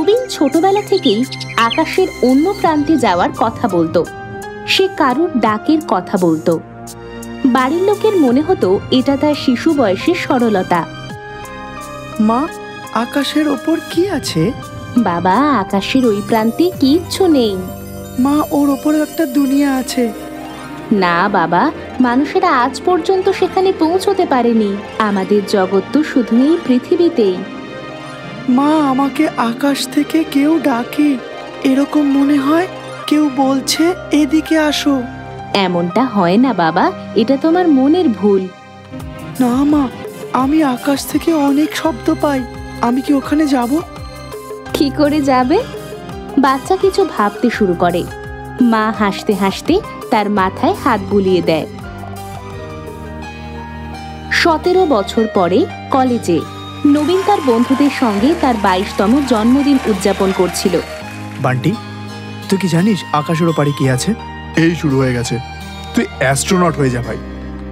নবীন ছোটবেলা থেকেই আকাশের অন্য প্রান্তে যাওয়ার কথা বলতো। সে কারুর ডাকের কথা বলতো। বাড়ির লোকের মনে হতো এটা তার শিশু বয়সের সরলতা। মা, আকাশের ওপর কি আছে? বাবা, আকাশের ওই প্রান্তে কিচ্ছু নেই। মা, ওর ওপরে একটা দুনিয়া আছে। না বাবা, মানুষেরা আজ পর্যন্ত সেখানে পৌঁছতে পারেনি। আমাদের জগৎ তো শুধু এই পৃথিবীতেই। মা, আমাকে আকাশ থেকে কেউ ডাকে। এরকম মনে হয় কেউ বলছে এদিকে আসো। এমনটা হয় না বাবা, এটা তোমার মনের ভুল। না মা, আমি আকাশ থেকে অনেক শব্দ পাই। আমি কি ওখানে যাব? কি করে যাবে? বাচ্চা কিছু ভাবতে শুরু করে। মা হাসতে হাসতে তার মাথায় হাত বুলিয়ে দেয়। 17 বছর পরে কলেজে নবীন তার বন্ধুদের সঙ্গে তার 22তম জন্মদিন উদযাপন করছিল। বান্টি, তুই কি জানিস আকাশের ওপারে কি আছে? এই শুরু হয়ে গেছে। তুই অ্যাস্ট্রোনট হয়ে যা ভাই,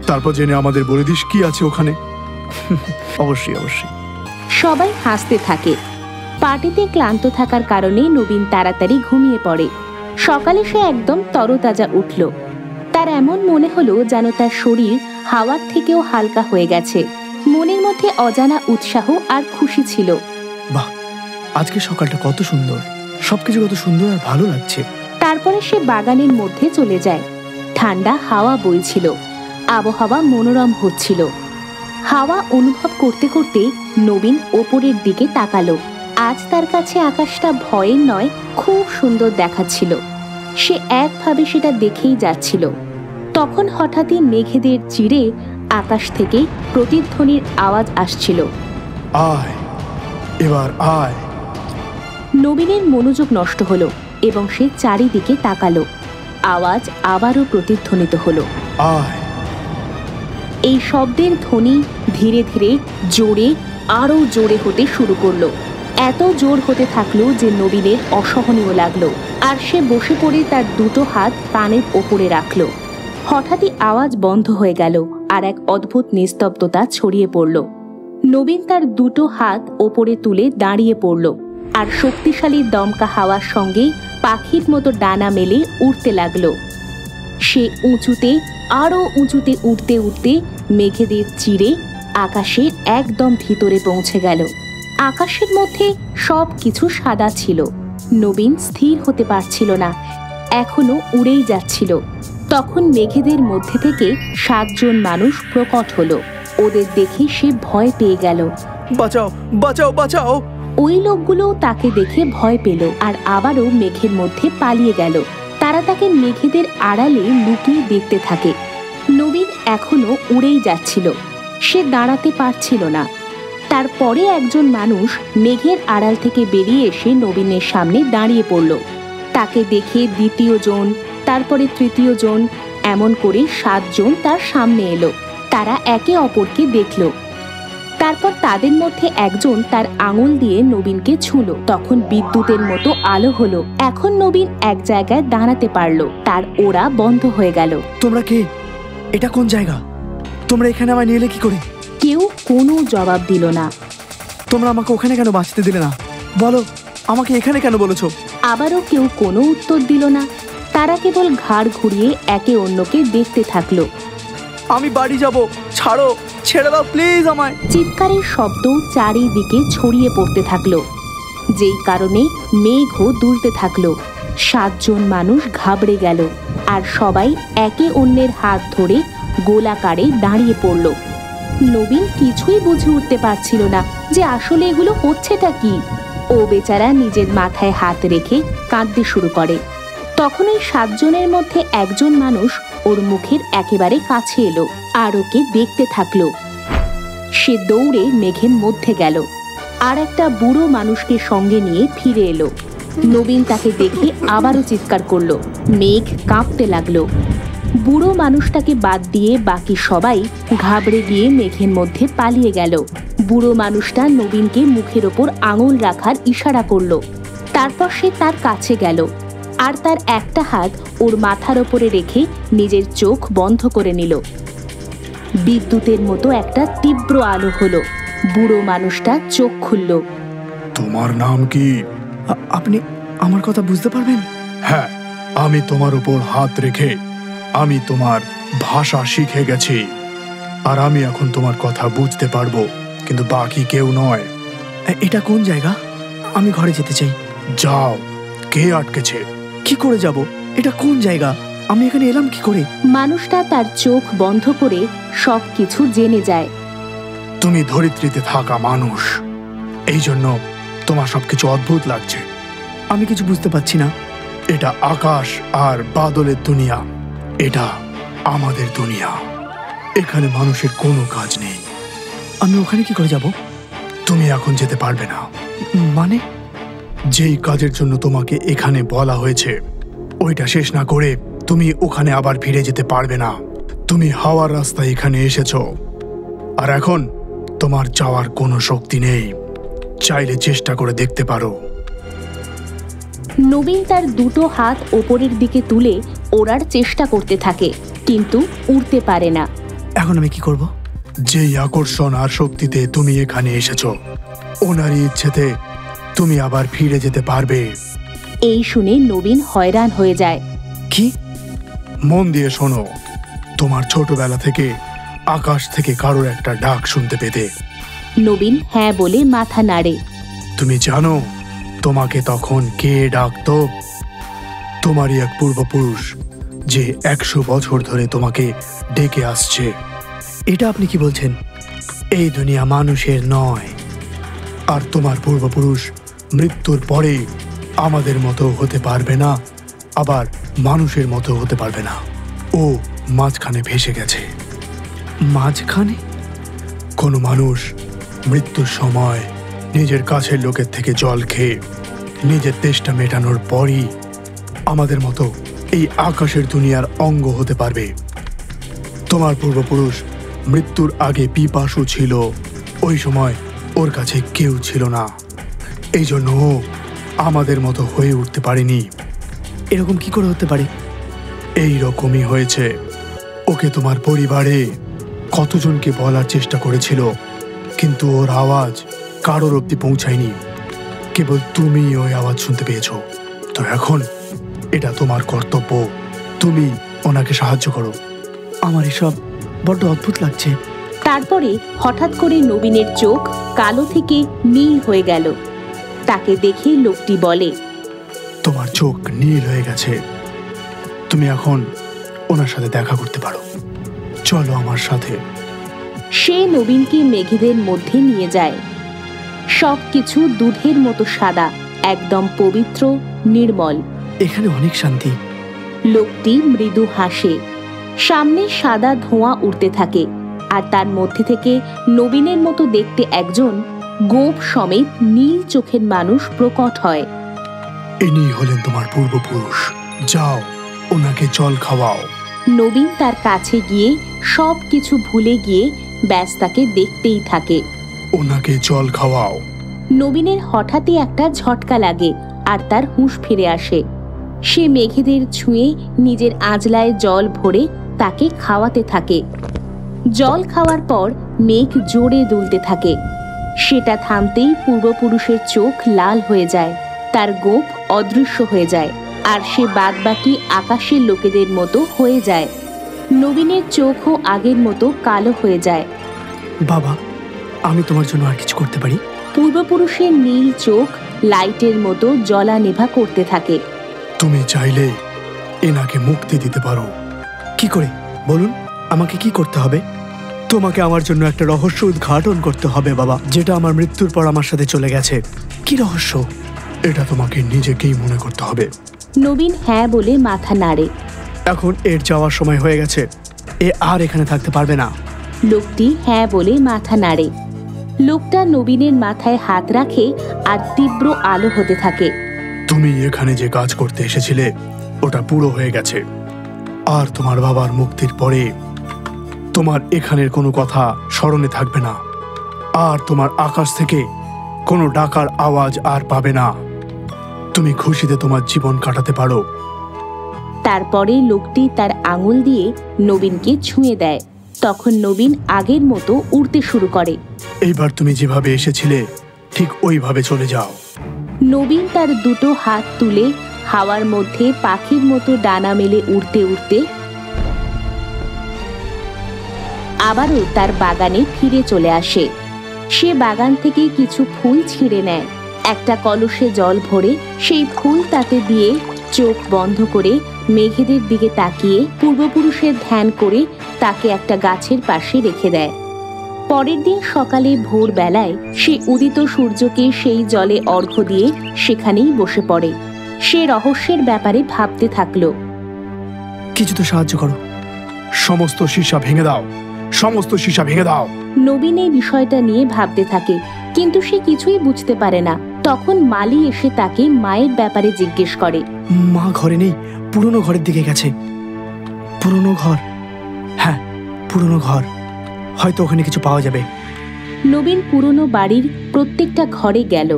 তারপর জেনে আমাদের বলে দিস কি আছে ওখানে। অবশ্যই অবশ্যই। সবাই হাসতে থাকে। পার্টিতে ক্লান্ত থাকার কারণে নবীন তাড়াতাড়ি ঘুমিয়ে পড়ে। সকালে সে একদম তরতাজা উঠল। তার এমন মনে হলো যেন তার শরীর হাওয়ার থেকেও হালকা হয়ে গেছে। মনের মধ্যে অজানা উৎসাহ আর খুশি ছিল। বাহ, আজকে সকালটা কত সুন্দর, সবকিছু কত সুন্দর আর ভালো লাগছে। তারপরে সে বাগানের মধ্যে চলে যায়। ঠান্ডা হাওয়া বইছিল, আবহাওয়া মনোরম হচ্ছিল। হাওয়া অনুভব করতে করতে নবীন ওপরের দিকে তাকালো। আজ তার কাছে আকাশটা ভয়ের নয়, খুব সুন্দর দেখাচ্ছিল। সে একভাবে সেটা দেখেই যাচ্ছিল। তখন হঠাৎই মেঘেদের চিরে আকাশ থেকে প্রতিধ্বনির আওয়াজ আসছিল। আয়, এবার আয়। নবীনের মনোযোগ নষ্ট হলো এবং সে চারিদিকে তাকালো। আওয়াজ আবারও প্রতিধ্বনিত হলো। আয়। এই শব্দের ধ্বনি ধীরে ধীরে জোরে, আরো জোরে হতে শুরু করলো। এত জোর হতে থাকলো যে নবীনের অসহনীয় লাগলো, আর সে বসে পড়ে তার দুটো হাত কানের ওপরে রাখলো। হঠাৎই আওয়াজ বন্ধ হয়ে গেল আর এক অদ্ভুত নিস্তব্ধতা ছড়িয়ে পড়ল। নবীন তার দুটো হাত ওপরে তুলে দাঁড়িয়ে পড়ল আর শক্তিশালী দমকা হাওয়ার সঙ্গে পাখির মতো ডানা মেলে উড়তে লাগলো। সে উঁচুতে, আরো উঁচুতে উঠতে উঠতে মেঘেদের চিরে আকাশের একদম ভিতরে পৌঁছে গেল। আকাশের মধ্যে সব কিছু সাদা ছিল। নবীন স্থির হতে পারছিল না, এখনো উড়েই যাচ্ছিল। তখন মেঘেদের মধ্যে থেকে 7 জন মানুষ প্রকট হলো। ওদের দেখে সে ভয় পেয়ে গেল। বাঁচাও, বাঁচাও, বাঁচাও! ওই লোকগুলো তাকে দেখে ভয় পেল আর আবারও মেঘের মধ্যে পালিয়ে গেল। তারা তাকে মেঘেদের আড়ালে লুকিয়ে দেখতে থাকে। নবীন এখনো উড়েই যাচ্ছিল, সে দাঁড়াতে পারছিল না। তারপরে একজন মানুষ মেঘের আড়াল থেকে বেরিয়ে এসে নবীনের সামনে দাঁড়িয়ে পড়ল। তাকে দেখে দ্বিতীয় জন, তারপরে তৃতীয় জন, এমন করে 7 জন তার সামনে এলো। তারা একে অপরকে দেখল। তারপর তাদের মধ্যে একজন তার আঙুল দিয়ে নবীনকে ছুঁলো। তখন বিদ্যুতের মতো আলো হলো। এখন নবীন এক জায়গায় দাঁড়াতে পারলো। তার ওড়া বন্ধ হয়ে গেল। তোমরা কে? এটা কোন জায়গা? তোমরা এখানে আমায় নিয়ে এলে কি করে? কেউ কোনো জবাব দিল না। তোমরা আমাকে ওখানে কেন বাঁচতে দিলে না? বলো, আমাকে এখানে কেন বলেছো? আবারও কেউ কোনো উত্তর দিল না। তারা কেবল ঘাড় ঘুরিয়ে একে অন্যকে দেখতে থাকলো। আমি বাড়ি যাব, ছাড়ো, ছেড়ে দাও প্লিজ আমায়! চিৎকারের শব্দ চারিদিকে ছড়িয়ে পড়তে থাকলো, যেই কারণে মেঘও দুলতে থাকলো। 7 জন মানুষ ঘাবড়ে গেল আর সবাই একে অন্যের হাত ধরে গোলাকারে দাঁড়িয়ে পড়ল। নবীন কিছুই বুঝে উঠতে পারছিল না যে আসলে এগুলো হচ্ছেটা কি। ও বেচারা নিজের মাথায় হাত রেখে কাঁদতে শুরু করে। তখন ওই 7 জনের মধ্যে একজন মানুষ ওর মুখের একেবারে কাছে এলো আর ওকে দেখতে থাকলো। সে দৌড়ে মেঘের মধ্যে গেল আর একটা বুড়ো মানুষকে সঙ্গে নিয়ে ফিরে এলো। নবীন তাকে দেখে আবারও চিৎকার করলো। মেঘ কাঁপতে লাগলো। বুড়ো মানুষটাকে বাদ দিয়ে বাকি সবাই ঘাবড়ে গিয়ে মেঘের মধ্যে পালিয়ে গেল। বুড়ো মানুষটা নবীনকে মুখের ওপর আঙুল রাখার ইশারা করলো। তারপর সে তার কাছে গেল আর তার একটা হাত ওর মাথার ওপরে রেখে নিজের চোখ বন্ধ করে নিল। বিদ্যুতের মতো একটা তীব্র আলো হলো। বুড়ো মানুষটা চোখ খুলল। তোমার নাম কি? আপনি আমার কথা বুঝতে পারবেন? হ্যাঁ, আমি তোমার উপর হাত রেখে আমি তোমার ভাষা শিখে গেছি, আর আমি এখন তোমার কথা বুঝতে পারবো, কিন্তু বাকি কেউ নয়। এটা কোন জায়গা? আমি ঘরে যেতে চাই। যাও। কে আটকেছে? কি করে যাব? এটা কোন জায়গা? আমি এখানে এলাম কি করে? মানুষটা তার চোখ বন্ধ করে সবকিছু জেনে যায়। তুমি ধরিত্রীতে থাকা মানুষ, এই জন্য তোমার সবকিছু অদ্ভুত লাগছে। আমি কিছু বুঝতে পারছি না। এটা আকাশ আর বাদলের দুনিয়া, এটা আমাদের দুনিয়া। এখানে মানুষের কোনো কাজ নেই। আমি ওখানে কি করে যাব? তুমি এখন যেতে পারবে না। মানে? যেই কাজের জন্য তোমাকে এখানে বলা হয়েছে ওইটা শেষ না করে তুমি ওখানে আবার ফিরে যেতে পারবে না। তুমি হাওয়ার রাস্তায় এখানে এসেছো, আর এখন তোমার যাওয়ার কোনো শক্তি নেই। চাইলে চেষ্টা করে দেখতে পারো। নবীন তার দুটো হাত ওপরের দিকে তুলে ওড়ার চেষ্টা করতে থাকে, কিন্তু উড়তে পারে না। এখন আমি কি করব? যেই আকর্ষণ আর শক্তিতে তুমি এখানে এসেছো, ওনারই ইচ্ছেতে তুমি আবার ফিরে যেতে পারবে। এই শুনে নবীন হয়রান হয়ে যায়। কি? মন দিয়ে শোনো। তোমার ছোটবেলা থেকে আকাশ থেকে কারোর একটা ডাক শুনতে পেতে? নবীন হ্যাঁ বলে মাথা নাড়ে। তুমি জানো তোমাকে তখন কে ডাকতো? তোমারই এক পূর্বপুরুষ, যে 100 বছর ধরে তোমাকে ডেকে আসছে। এটা আপনি কি বলছেন? এই দুনিয়া মানুষের নয়, আর তোমার পূর্বপুরুষ মৃত্যুর পরে আমাদের মতো হতে পারবে না, আবার মানুষের মতো হতে পারবে না। ও মাঝখানে ভেসে গেছে। মাঝখানে? কোনো মানুষ মৃত্যুর সময় নিজের কাছের লোকের থেকে জল খেয়ে নিজের তেষ্টা মেটানোর পরই আমাদের মতো এই আকাশের দুনিয়ার অঙ্গ হতে পারবে। তোমার পূর্বপুরুষ মৃত্যুর আগে পিপাসু ছিল, ওই সময় ওর কাছে কেউ ছিল না, এই জন্য ও আমাদের মতো হয়ে উঠতে পারেনি। এরকম কি করে হতে পারে? এই রকমই হয়েছে। ওকে তোমার পরিবারে কতজনকে বলার চেষ্টা করেছিল, কিন্তু ওর আওয়াজ কারোর অব্দি পৌঁছায়নি। কেবল তুমি ওই আওয়াজ শুনতে পেয়েছো। তো এখন এটা তোমার কর্তব্য, তুমি ওনাকে সাহায্য করো। আমার এসব বড্ড অদ্ভুত লাগছে। তারপরে হঠাৎ করে নবীনের চোখ কালো থেকে নীল হয়ে গেল। তাকে দেখে লোকটি বলে, তোমার চোখ নীল হয়ে গেছে, তুমি এখন ওনার সাথে দেখা করতে পারো। চলো আমার সাথে। সে নবীনকে মেঘেদের মধ্যে নিয়ে যায়। সবকিছু দুধের মতো সাদা, একদম পবিত্র, নির্মল। এখানে অনেক শান্তি। লোকটি মৃদু হাসে। সামনে সাদা ধোঁয়া উঠতে থাকে, আর তার মধ্যে থেকে নবীনের মতো দেখতে একজন গোঁফ সমেত নীল চোখের মানুষ প্রকট হয়। ইনি হলেন তোমার পূর্বপুরুষ। যাও, ওনাকে জল খাওয়াও। নবীন তার কাছে গিয়ে সবকিছু ভুলে গিয়ে ব্যাস তাকে দেখতেই থাকে। ওনাকে জল খাওয়াও। নবীনের হঠাৎই একটা ঝটকা লাগে, আর তার হুঁশ ফিরে আসে। সে মেঘেদের ছুঁয়ে নিজের আঁজলায় জল ভরে তাকে খাওয়াতে থাকে। জল খাওয়ার পর মেঘ জোরে দুলতে থাকে। সেটা থামতেই পূর্বপুরুষের চোখ লাল হয়ে যায়, তার গোঁফ অদৃশ্য হয়ে যায়, আর সে বাদবাকি আকাশের লোকেদের মতো হয়ে যায়। নবীনের চোখও আগের মতো কালো হয়ে যায়। বাবা, আমি তোমার জন্য আর কিছু করতে পারি? পূর্বপুরুষের নীল চোখ লাইটের মতো জ্বলা নেভা করতে থাকে। তুমি চাইলে এনাকে মুক্তি দিতে পারো। কি করে বলুন? আমাকে কি করতে হবে? তোমাকে আমার জন্য একটা রহস্য উদ্ঘাটন করতে হবে বাবা, যেটা আমার মৃত্যুর পর আমার সাথে চলে গেছে। কি রহস্য? এটা তোমাকে নিজেকেই মনে করতে হবে। নবীন হ্যাঁ বলে মাথা নাড়ে। এখন এর যাওয়ার সময় হয়ে গেছে, এ আর এখানে থাকতে পারবে না। লোকটি হ্যাঁ বলে মাথা নাড়ে। লোকটা নবীনের মাথায় হাত রাখে, আর তীব্র আলো হতে থাকে। তুমি এখানে যে কাজ করতে এসেছিলে ওটা পুরো হয়ে গেছে, আর তোমার বাবার মুক্তির পরে তোমার এখানের কোনো কথা স্মরণে থাকবে না, আর তোমার আকাশ থেকে কোনো ডাকার আওয়াজ আর পাবে না। তুমি খুশিতে তোমার জীবন কাটাতে পারো। তারপরে লোকটি তার আঙুল দিয়ে নবীনকে ছুঁয়ে দেয়। তখন নবীন আগের মতো উড়তে শুরু করে। এইবার তুমি যেভাবে এসেছিলে ঠিক ওইভাবে চলে যাও। নবীন তার দুটো হাত তুলে হাওয়ার মধ্যে পাখির মতো ডানা মেলে উড়তে উড়তে আবারও তার বাগানে ফিরে চলে আসে। সে বাগান থেকে কিছু ফুল ছিঁড়ে নেয়, একটা কলসে জল ভরে সেই ফুল তাতে দিয়ে চোখ বন্ধ করে মেঘেদের দিকে তাকিয়ে পূর্বপুরুষের ধ্যান করে তাকে একটা গাছের পাশে রেখে দেয়। পরের দিন সকালে ভোরবেলায় সে উদিত সূর্যকে সেই জলে অর্ঘ্য দিয়ে সেখানেই বসে পড়ে। সে রহস্যের ব্যাপারে ভাবতে থাকলো। কিছু তো সাহায্য করো। সমস্ত সীসা ভেঙে দাও, সমস্ত সীসা ভেঙে দাও। নবীন এই বিষয়টা নিয়ে ভাবতে থাকে, কিন্তু সে কিছুই বুঝতে পারে না। তখন মালি এসে তাকে মায়ের ব্যাপারে জিজ্ঞেস করে। মা ঘরে নেই, পুরনো ঘরের দিকে গেছে। পুরনো ঘর? হ্যাঁ, পুরনো ঘর, হয়তো ওখানে কিছু পাওয়া যাবে। নবীন পুরনো বাড়ির প্রত্যেকটা ঘরে গেল।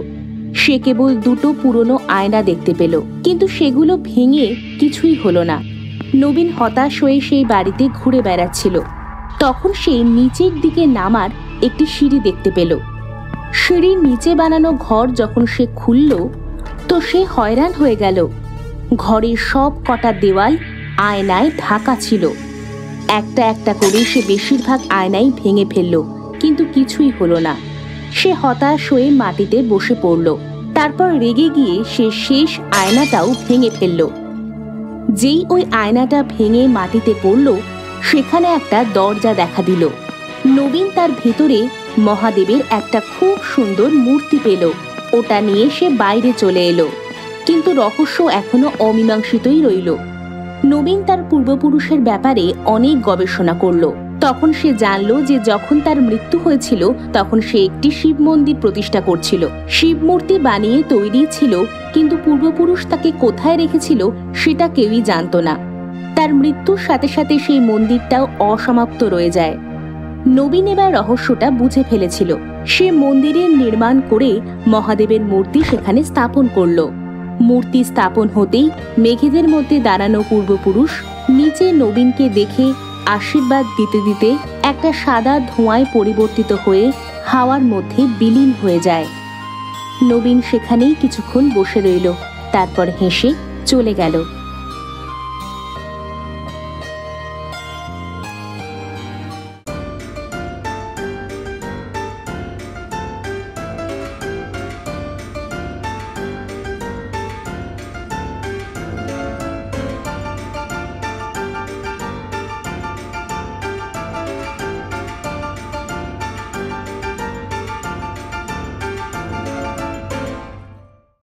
সে কেবল দুটো পুরনো আয়না দেখতে পেল, কিন্তু সেগুলো ভেঙে কিছুই হলো না। নবীন হতাশ হয়ে সেই বাড়িতে ঘুরে বেড়াচ্ছিল। তখন সে নিচের দিকে নামার একটি সিঁড়ি দেখতে পেল। সিঁড়ির নিচে বানানো ঘর যখন সে খুলল তো সে হয়রান হয়ে গেল। ঘরের সব কটা দেওয়াল আয়নায় ঢাকা ছিল। একটা একটা করে সে বেশিরভাগ আয়নাই ভেঙে ফেলল, কিন্তু কিছুই হলো না। সে হতাশ হয়ে মাটিতে বসে পড়ল। তারপর রেগে গিয়ে সে শেষ আয়নাটাও ভেঙে ফেলল। যেই ওই আয়নাটা ভেঙে মাটিতে পড়ল, সেখানে একটা দরজা দেখা দিল। নবীন তার ভেতরে মহাদেবের একটা খুব সুন্দর মূর্তি পেল। ওটা নিয়ে সে বাইরে চলে এলো, কিন্তু রহস্য এখনো অমীমাংসিতই রইল। নবীন তার পূর্বপুরুষের ব্যাপারে অনেক গবেষণা করলো। তখন সে জানলো যে যখন তার মৃত্যু হয়েছিল তখন সে একটি শিব মন্দির প্রতিষ্ঠা করছিল। শিব মূর্তি বানিয়ে তৈরি ছিল, কিন্তু পূর্বপুরুষ তাকে কোথায় রেখেছিল সেটা কেউই জানতো না। তার মৃত্যুর সাথে সাথে সেই মন্দিরটাও অসমাপ্ত রয়ে যায়। নবীন এবার রহস্যটা বুঝে ফেলেছিল। সে মন্দিরের নির্মাণ করে মহাদেবের মূর্তি সেখানে স্থাপন করলো। মূর্তি স্থাপন হতেই মেঘেদের মধ্যে দাঁড়ানো পূর্বপুরুষ নিচে নবীনকে দেখে আশীর্বাদ দিতে দিতে একটা সাদা ধোঁয়ায় পরিবর্তিত হয়ে হাওয়ার মধ্যে বিলীন হয়ে যায়। নবীন সেখানেই কিছুক্ষণ বসে রইল, তারপর হেসে চলে গেল।